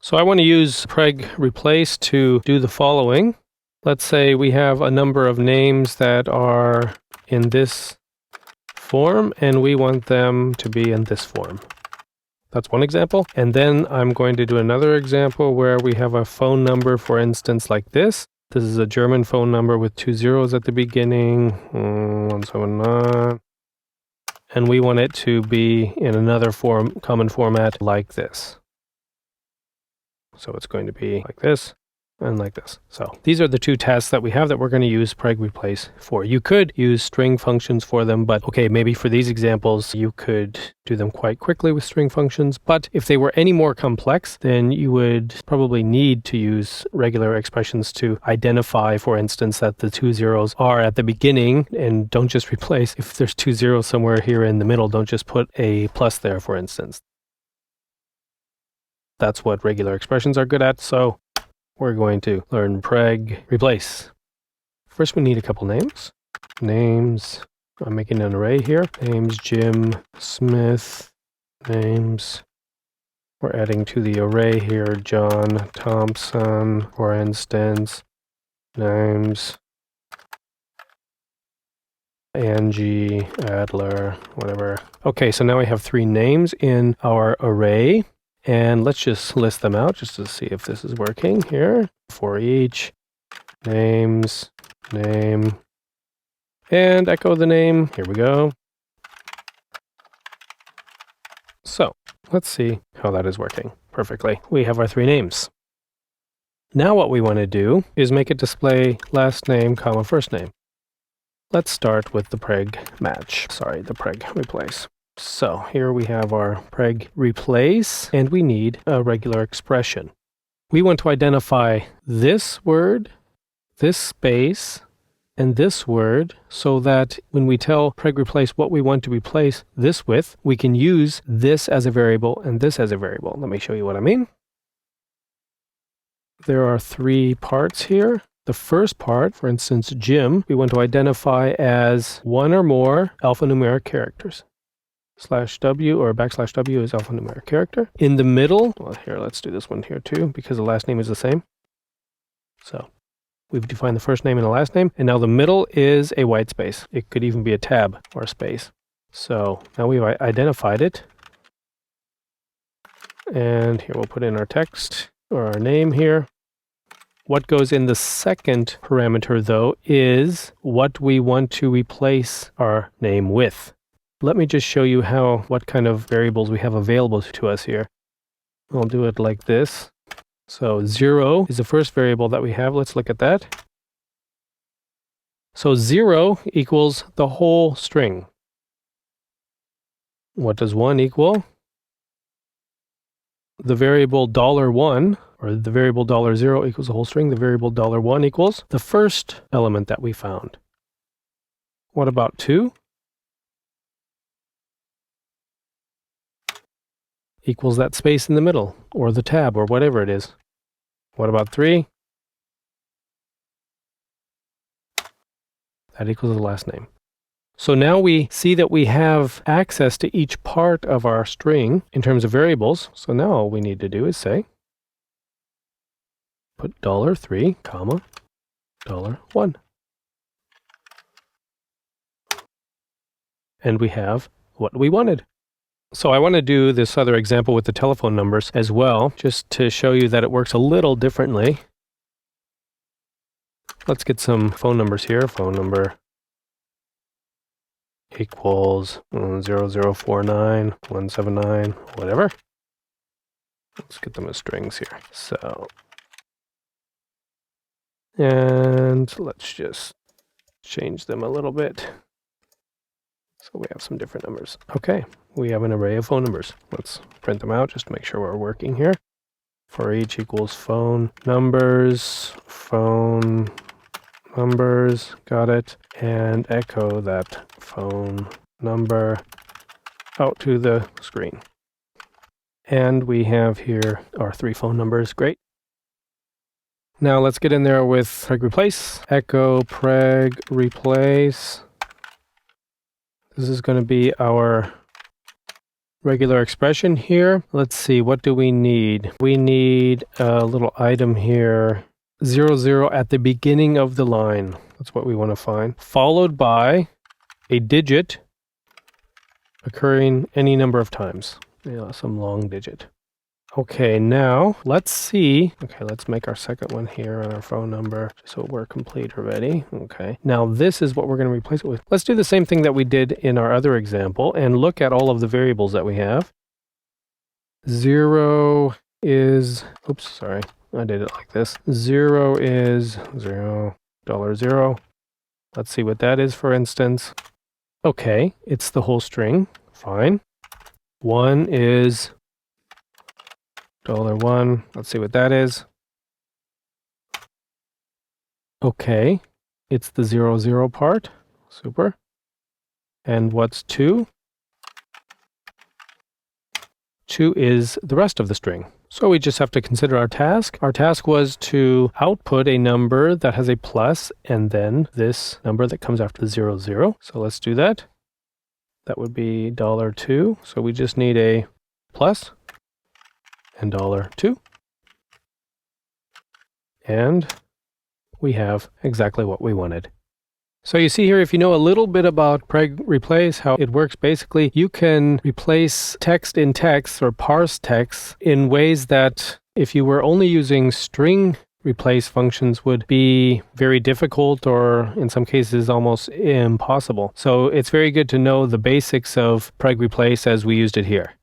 So I want to use preg replace to do the following. Let's say we have a number of names that are in this form, and we want them to be in this form. That's one example. And then I'm going to do another example where we have a phone number, for instance, like this. This is a German phone number with 2 zeros at the beginning, 179. And we want it to be in another common format like this. So it's going to be like this and like this. So these are the two tasks that we have that we're going to use preg replace for. You could use string functions for them, but okay, maybe for these examples, you could do them quite quickly with string functions. But if they were any more complex, then you would probably need to use regular expressions to identify, for instance, that the 2 zeros are at the beginning, and don't just replace. If there's 2 zeros somewhere here in the middle, don't just put a plus there, for instance. That's what regular expressions are good at, so we're going to learn preg replace. First, we need a couple names. Names, I'm making an array here. Names Jim Smith, names. We're adding to the array here John Thompson, for instance. Names Angie Adler, whatever. Okay, so now we have 3 names in our array. And let's just list them out just to see if this is working here. For each, names, name, and echo the name. Here we go. So let's see how that is working perfectly. We have our 3 names. Now what we want to do is make it display last name, comma, first name. Let's start with the preg replace. So here we have our preg replace, and we need a regular expression. We want to identify this word, this space, and this word, so that when we tell preg replace what we want to replace this with, we can use this as a variable and this as a variable. Let me show you what I mean. There are 3 parts here. The first part, for instance, Jim, we want to identify as 1 or more alphanumeric characters. /w or \w is alphanumeric character. In the middle, well, here, let's do this one here too, because the last name is the same. So we've defined the first name and the last name, and now the middle is a white space. It could even be a tab or a space. So now we've identified it. And here we'll put in our text or our name here. What goes in the second parameter, though, is what we want to replace our name with. Let me just show you what kind of variables we have available to us here. I'll do it like this. So 0 is the first variable that we have. Let's look at that. So 0 equals the whole string. What does 1 equal? The variable $1, or the variable $0 equals the whole string. The variable $1 equals the first element that we found. What about 2? Equals that space in the middle, or the tab, or whatever it is. What about 3? That equals the last name. So now we see that we have access to each part of our string in terms of variables. So now all we need to do is say, put $3, comma, $1. And we have what we wanted. So I want to do this other example with the telephone numbers as well, just to show you that it works a little differently. Let's get some phone numbers here. Phone number equals 0049, 179, whatever. Let's get them as strings here. So, and let's just change them a little bit. So we have some different numbers. Okay, we have an array of phone numbers. Let's print them out just to make sure we're working here. For each equals phone numbers, got it, and echo that phone number out to the screen. And we have here our 3 phone numbers. Great. Now let's get in there with preg replace. Echo preg replace. This is going to be our regular expression here. Let's see, what do we need? We need a little item here, 0, 0 at the beginning of the line. That's what we want to find. Followed by a digit occurring any number of times. Yeah, some long digit. Okay, now let's see. Okay, let's make our second one here on our phone number so we're complete already. Okay, now this is what we're going to replace it with. Let's do the same thing that we did in our other example and look at all of the variables that we have. 0 is, oops, sorry, I did it like this. 0 is $0. Let's see what that is, for instance. Okay, it's the whole string. Fine. 1 is $1. Let's see what that is. Okay, it's the 0, 0 part. Super. And what's 2? 2 is the rest of the string. So we just have to consider our task. Our task was to output a number that has a plus and then this number that comes after the 0, 0. So let's do that. That would be $2. So we just need a plus and $2. And we have exactly what we wanted. So you see here, if you know a little bit about preg replace, how it works, basically, you can replace text in text or parse text in ways that if you were only using string replace functions would be very difficult or in some cases almost impossible. So it's very good to know the basics of preg replace as we used it here.